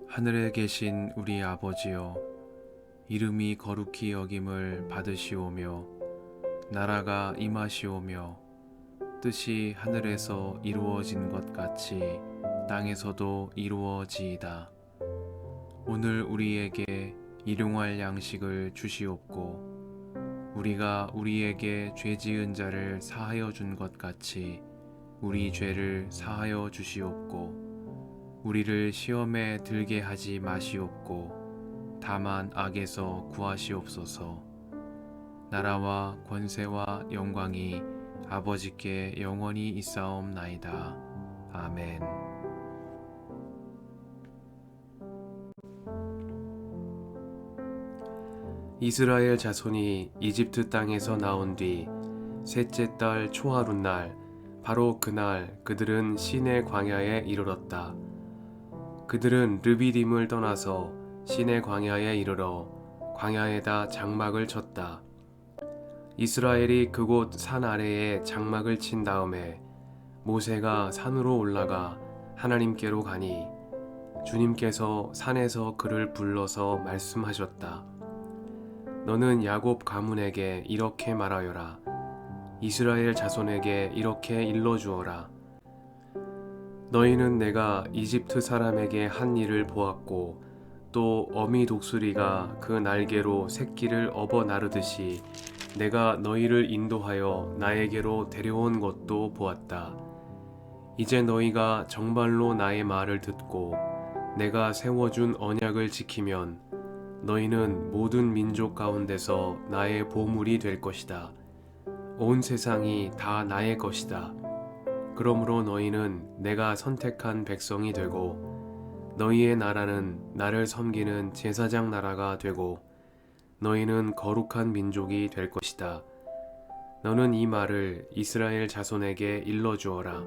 하늘에 계신 우리 아버지여, 이름이 거룩히 여김을 받으시오며 나라가 임하시오며 뜻이 하늘에서 이루어진 것 같이 땅에서도 이루어지이다. 오늘 우리에게 일용할 양식을 주시옵고 우리가 우리에게 죄 지은 자를 사하여 준 것 같이 우리 죄를 사하여 주시옵고 우리를 시험에 들게 하지 마시옵고 다만 악에서 구하시옵소서. 나라와 권세와 영광이 아버지께 영원히 있사옵나이다. 아멘. 이스라엘 자손이 이집트 땅에서 나온 뒤 셋째 달 초하룻날 바로 그날 그들은 시내 광야에 이르렀다. 그들은 르비딤을 떠나서 시내 광야에 이르러 광야에다 장막을 쳤다. 이스라엘이 그곳 산 아래에 장막을 친 다음에 모세가 산으로 올라가 하나님께로 가니 주님께서 산에서 그를 불러서 말씀하셨다. 너는 야곱 가문에게 이렇게 말하여라. 이스라엘 자손에게 이렇게 일러주어라. 너희는 내가 이집트 사람에게 한 일을 보았고 또 어미 독수리가 그 날개로 새끼를 업어 나르듯이 내가 너희를 인도하여 나에게로 데려온 것도 보았다. 이제 너희가 정말로 나의 말을 듣고 내가 세워준 언약을 지키면 너희는 모든 민족 가운데서 나의 보물이 될 것이다. 온 세상이 다 나의 것이다. 그러므로 너희는 내가 선택한 백성이 되고 너희의 나라는 나를 섬기는 제사장 나라가 되고 너희는 거룩한 민족이 될 것이다. 너는 이 말을 이스라엘 자손에게 일러주어라.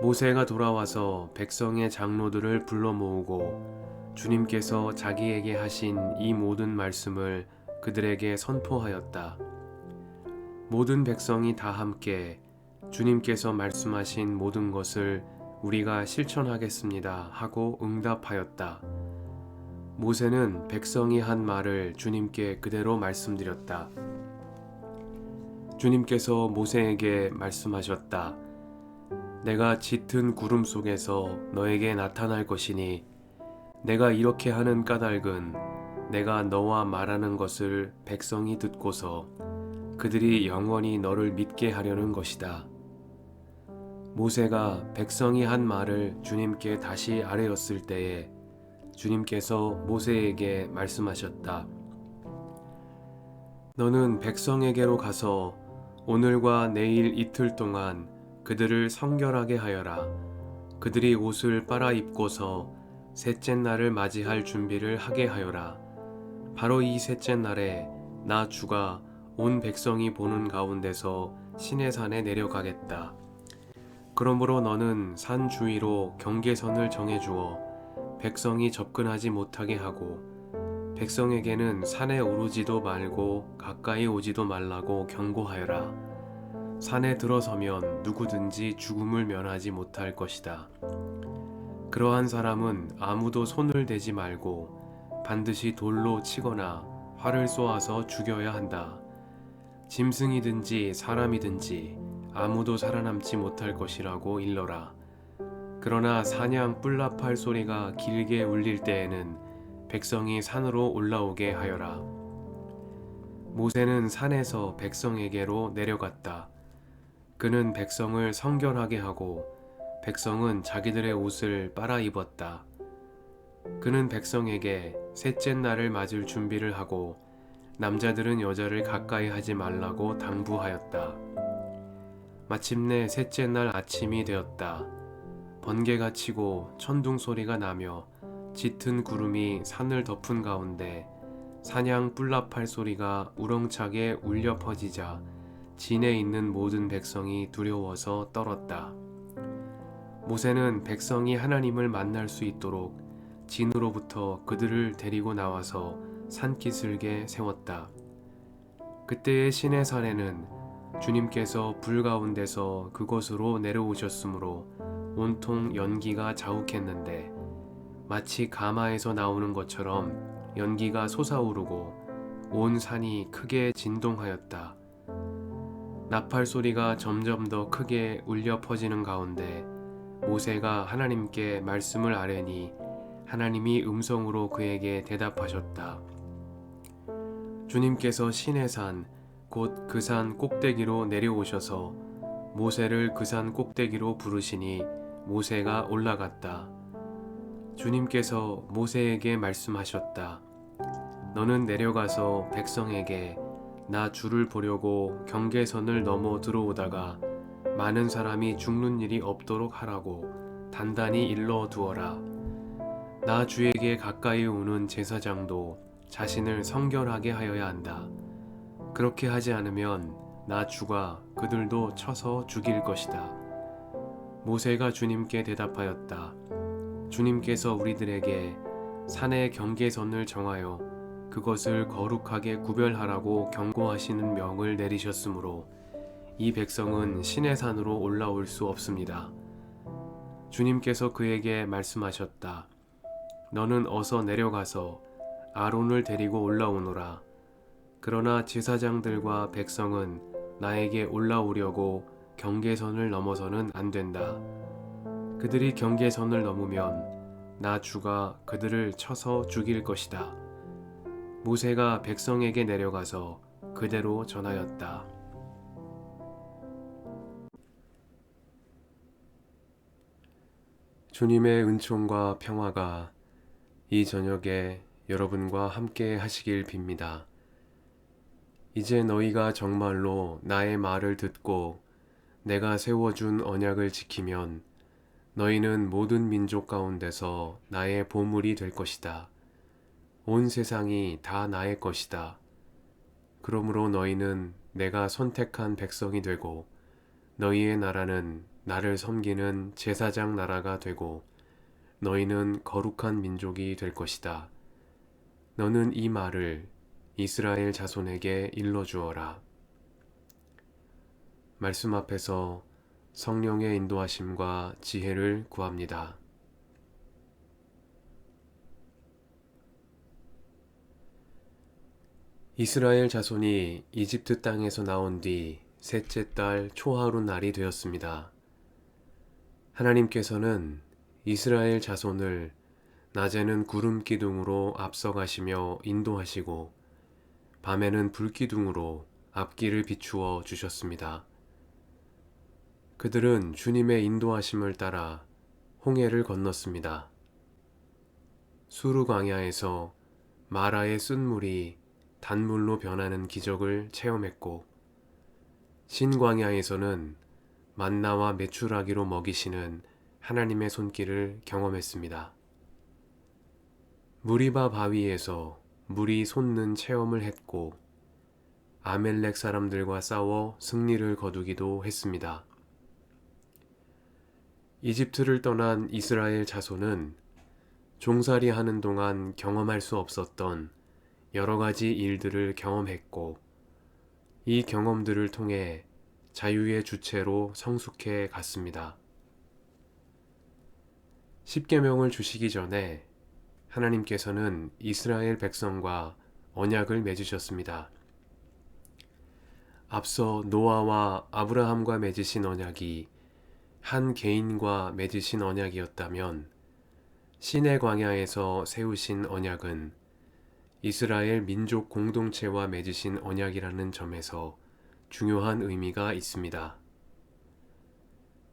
모세가 돌아와서 백성의 장로들을 불러 모으고 주님께서 자기에게 하신 이 모든 말씀을 그들에게 선포하였다. 모든 백성이 다 함께 주님께서 말씀하신 모든 것을 우리가 실천하겠습니다 하고 응답하였다. 모세는 백성이 한 말을 주님께 그대로 말씀드렸다. 주님께서 모세에게 말씀하셨다. 내가 짙은 구름 속에서 너에게 나타날 것이니 내가 이렇게 하는 까닭은 내가 너와 말하는 것을 백성이 듣고서 그들이 영원히 너를 믿게 하려는 것이다. 모세가 백성이 한 말을 주님께 다시 아뢰었을 때에 주님께서 모세에게 말씀하셨다. 너는 백성에게로 가서 오늘과 내일 이틀 동안 그들을 성결하게 하여라. 그들이 옷을 빨아 입고서 셋째 날을 맞이할 준비를 하게 하여라. 바로 이 셋째 날에 나 주가 온 백성이 보는 가운데서 시내산에 내려가겠다. 그러므로 너는 산 주위로 경계선을 정해주어 백성이 접근하지 못하게 하고 백성에게는 산에 오르지도 말고 가까이 오지도 말라고 경고하여라. 산에 들어서면 누구든지 죽음을 면하지 못할 것이다. 그러한 사람은 아무도 손을 대지 말고 반드시 돌로 치거나 활을 쏘아서 죽여야 한다. 짐승이든지 사람이든지 아무도 살아남지 못할 것이라고 일러라. 그러나 사냥 뿔납할 소리가 길게 울릴 때에는 백성이 산으로 올라오게 하여라. 모세는 산에서 백성에게로 내려갔다. 그는 백성을 성결하게 하고 백성은 자기들의 옷을 빨아 입었다. 그는 백성에게 셋째 날을 맞을 준비를 하고 남자들은 여자를 가까이 하지 말라고 당부하였다. 마침내 셋째 날 아침이 되었다. 번개가 치고 천둥 소리가 나며 짙은 구름이 산을 덮은 가운데 사냥 뿔납할 소리가 우렁차게 울려 퍼지자 진에 있는 모든 백성이 두려워서 떨었다. 모세는 백성이 하나님을 만날 수 있도록 진으로부터 그들을 데리고 나와서 산기슭에 세웠다. 그때의 시내산에는 주님께서 불 가운데서 그곳으로 내려오셨으므로 온통 연기가 자욱했는데 마치 가마에서 나오는 것처럼 연기가 솟아오르고 온 산이 크게 진동하였다. 나팔 소리가 점점 더 크게 울려 퍼지는 가운데 모세가 하나님께 말씀을 아뢰니 하나님이 음성으로 그에게 대답하셨다. 주님께서 시내산 곧 그 산 꼭대기로 내려오셔서 모세를 그 산 꼭대기로 부르시니 모세가 올라갔다. 주님께서 모세에게 말씀하셨다. 너는 내려가서 백성에게 나 주를 보려고 경계선을 넘어 들어오다가 많은 사람이 죽는 일이 없도록 하라고 단단히 일러 두어라. 나 주에게 가까이 오는 제사장도 자신을 성결하게 하여야 한다. 그렇게 하지 않으면 나 주가 그들도 쳐서 죽일 것이다. 모세가 주님께 대답하였다. 주님께서 우리들에게 산의 경계선을 정하여 그것을 거룩하게 구별하라고 경고하시는 명을 내리셨으므로 이 백성은 시내산으로 올라올 수 없습니다. 주님께서 그에게 말씀하셨다. 너는 어서 내려가서 아론을 데리고 올라오노라. 그러나 제사장들과 백성은 나에게 올라오려고 경계선을 넘어서는 안 된다. 그들이 경계선을 넘으면 나 주가 그들을 쳐서 죽일 것이다. 모세가 백성에게 내려가서 그대로 전하였다. 주님의 은총과 평화가 이 저녁에 여러분과 함께 하시길 빕니다. 이제 너희가 정말로 나의 말을 듣고 내가 세워준 언약을 지키면 너희는 모든 민족 가운데서 나의 보물이 될 것이다. 온 세상이 다 나의 것이다. 그러므로 너희는 내가 선택한 백성이 되고 너희의 나라는 나를 섬기는 제사장 나라가 되고 너희는 거룩한 민족이 될 것이다. 너는 이 말을 이스라엘 자손에게 일러주어라. 말씀 앞에서 성령의 인도하심과 지혜를 구합니다. 이스라엘 자손이 이집트 땅에서 나온 뒤 셋째 달 초하루 날이 되었습니다. 하나님께서는 이스라엘 자손을 낮에는 구름 기둥으로 앞서가시며 인도하시고 밤에는 불 기둥으로 앞길을 비추어 주셨습니다. 그들은 주님의 인도하심을 따라 홍해를 건넜습니다. 수르 광야에서 마라의 쓴물이 단물로 변하는 기적을 체험했고 신광야에서는 만나와 메추라기로 먹이시는 하나님의 손길을 경험했습니다. 무리바 바위에서 물이 솟는 체험을 했고 아멜렉 사람들과 싸워 승리를 거두기도 했습니다. 이집트를 떠난 이스라엘 자손은 종살이 하는 동안 경험할 수 없었던 여러 가지 일들을 경험했고 이 경험들을 통해 자유의 주체로 성숙해 갔습니다. 십계명을 주시기 전에 하나님께서는 이스라엘 백성과 언약을 맺으셨습니다. 앞서 노아와 아브라함과 맺으신 언약이 한 개인과 맺으신 언약이었다면 시내 광야에서 세우신 언약은 이스라엘 민족 공동체와 맺으신 언약이라는 점에서 중요한 의미가 있습니다.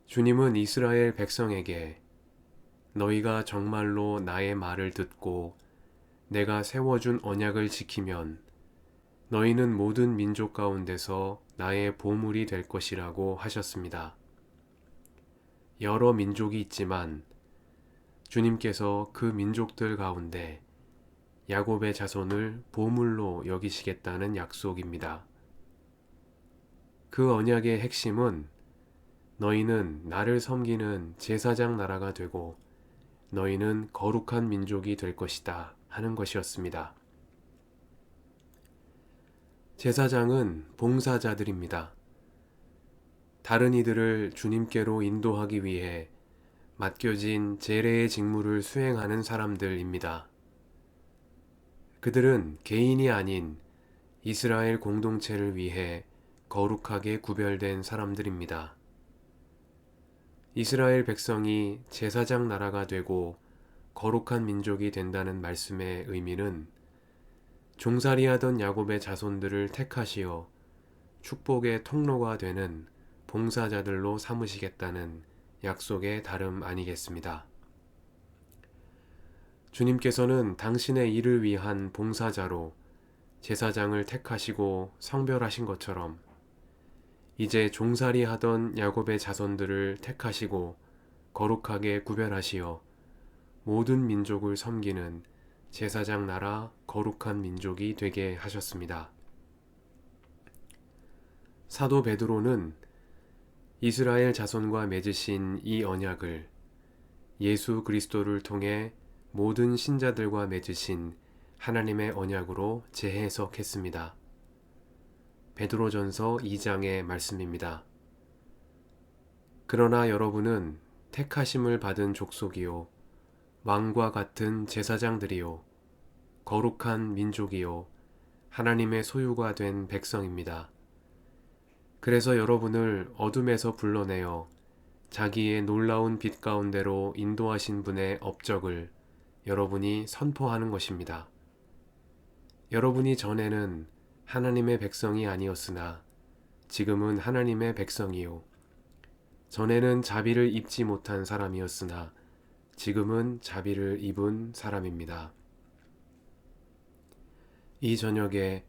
주님은 이스라엘 백성에게 너희가 정말로 나의 말을 듣고 내가 세워준 언약을 지키면 너희는 모든 민족 가운데서 나의 보물이 될 것이라고 하셨습니다. 여러 민족이 있지만 주님께서 그 민족들 가운데 야곱의 자손을 보물로 여기시겠다는 약속입니다. 그 언약의 핵심은 너희는 나를 섬기는 제사장 나라가 되고 너희는 거룩한 민족이 될 것이다 하는 것이었습니다. 제사장은 봉사자들입니다. 다른 이들을 주님께로 인도하기 위해 맡겨진 제례의 직무를 수행하는 사람들입니다. 그들은 개인이 아닌 이스라엘 공동체를 위해 거룩하게 구별된 사람들입니다. 이스라엘 백성이 제사장 나라가 되고 거룩한 민족이 된다는 말씀의 의미는 종살이하던 야곱의 자손들을 택하시어 축복의 통로가 되는 봉사자들로 삼으시겠다는 약속의 다름 아니겠습니다. 주님께서는 당신의 일을 위한 봉사자로 제사장을 택하시고 성별하신 것처럼 이제 종살이 하던 야곱의 자손들을 택하시고 거룩하게 구별하시어 모든 민족을 섬기는 제사장 나라 거룩한 민족이 되게 하셨습니다. 사도 베드로는 이스라엘 자손과 맺으신 이 언약을 예수 그리스도를 통해 모든 신자들과 맺으신 하나님의 언약으로 재해석했습니다. 베드로전서 2장의 말씀입니다. 그러나 여러분은 택하심을 받은 족속이요 왕과 같은 제사장들이요 거룩한 민족이요 하나님의 소유가 된 백성입니다. 그래서 여러분을 어둠에서 불러내어 자기의 놀라운 빛 가운데로 인도하신 분의 업적을 여러분이 선포하는 것입니다. 여러분이 전에는 하나님의 백성이 아니었으나 지금은 하나님의 백성이요. 전에는 자비를 입지 못한 사람이었으나 지금은 자비를 입은 사람입니다. 이 저녁에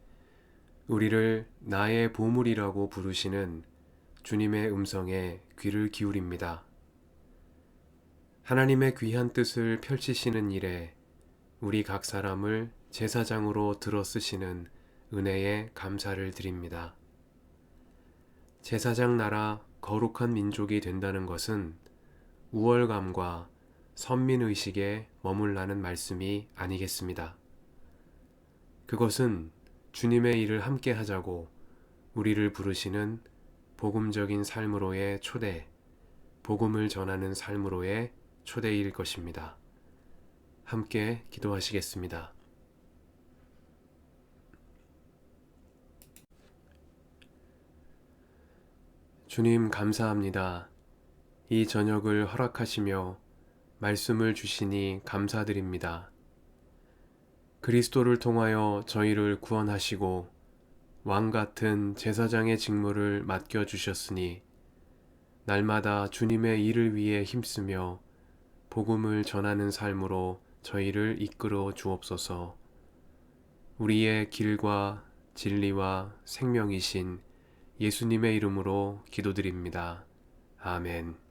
우리를 나의 보물이라고 부르시는 주님의 음성에 귀를 기울입니다. 하나님의 귀한 뜻을 펼치시는 일에 우리 각 사람을 제사장으로 들어 쓰시는 은혜에 감사를 드립니다. 제사장 나라 거룩한 민족이 된다는 것은 우월감과 선민의식에 머물라는 말씀이 아니겠습니다. 그것은 주님의 일을 함께 하자고 우리를 부르시는 복음적인 삶으로의 초대, 복음을 전하는 삶으로의 초대일 것입니다. 함께 기도하시겠습니다. 주님 감사합니다. 이 저녁을 허락하시며 말씀을 주시니 감사드립니다. 그리스도를 통하여 저희를 구원하시고 왕 같은 제사장의 직무를 맡겨주셨으니 날마다 주님의 일을 위해 힘쓰며 복음을 전하는 삶으로 저희를 이끌어 주옵소서. 우리의 길과 진리와 생명이신 예수님의 이름으로 기도드립니다. 아멘.